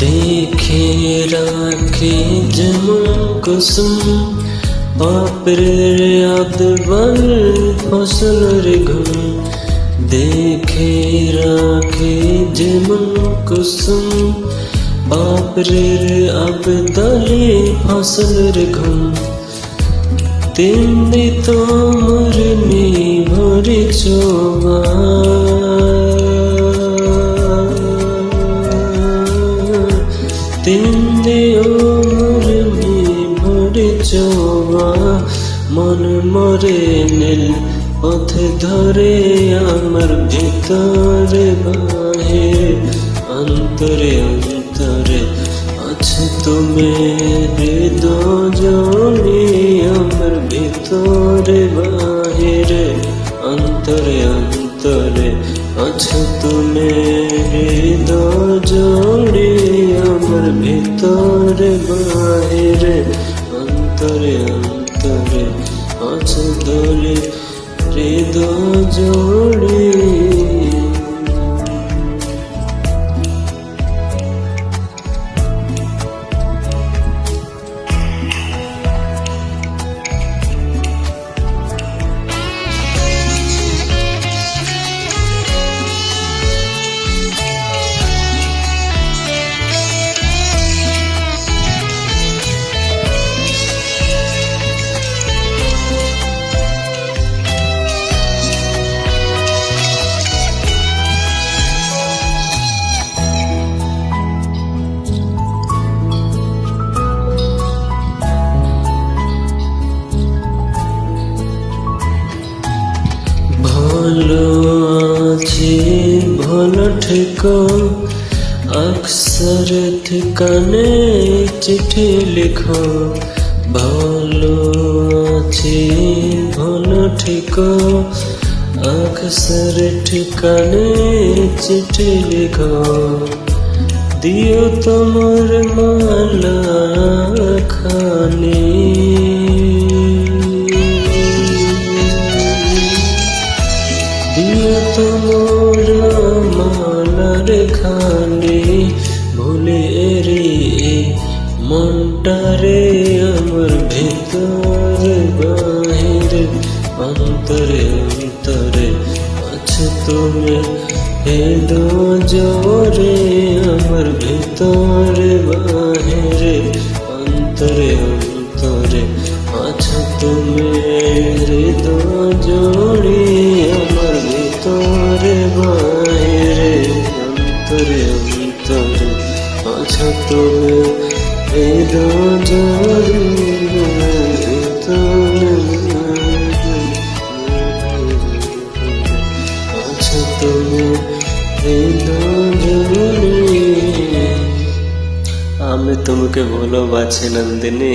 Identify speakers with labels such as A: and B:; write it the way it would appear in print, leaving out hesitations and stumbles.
A: দেখে রাখে যেমন কুসুম বাপরের আদবাল ফসলের ঘুম। দেখে রাখে যেমন কুসুম বাপরের আবদালে ফসলের ঘুম। তেমনি তোমর নিভরে চোবা তেমনি ওমর নিভরে চোবা। মন মরে নীল পথে ধরে আমার ভিতরে বাহিরে অন্তরে অন্তরে আছো তুমি হৃদয় আমার ভিতরে বাহিরে অন্তরে অন্তরে আছো তুমি হৃদয় আমার ভিতরে বাহিরে অন্তরে অন্তরে আছো দোলে হৃদয় জোড়ে। ভালো আছি ভালো থেকো অক্সর ঠিকানে চিঠি লিখো। ভালো আছি ভালো থেকো অক্সর ঠিকানে চিঠি লিখো। দিও তোমার মালা খানি তোমার মালার খানি ভুলে রে মনটারে আমার ভেতর বাহিরে অন্তরে অন্তরে আছো তুমি হৃদয় জোরে আমার ভেতরে বাহিরে অন্তরে অন্তরে আছো তুমি হৃদয় জোরে আমার ভিতরে বাহিরে অন্তরে অন্তরে আছো তুমি হৃদয় জোরে ভিতরে আছো তুমি হৃদয় জোরে। আমি তোমাকে ভালোবাসি নন্দিনী।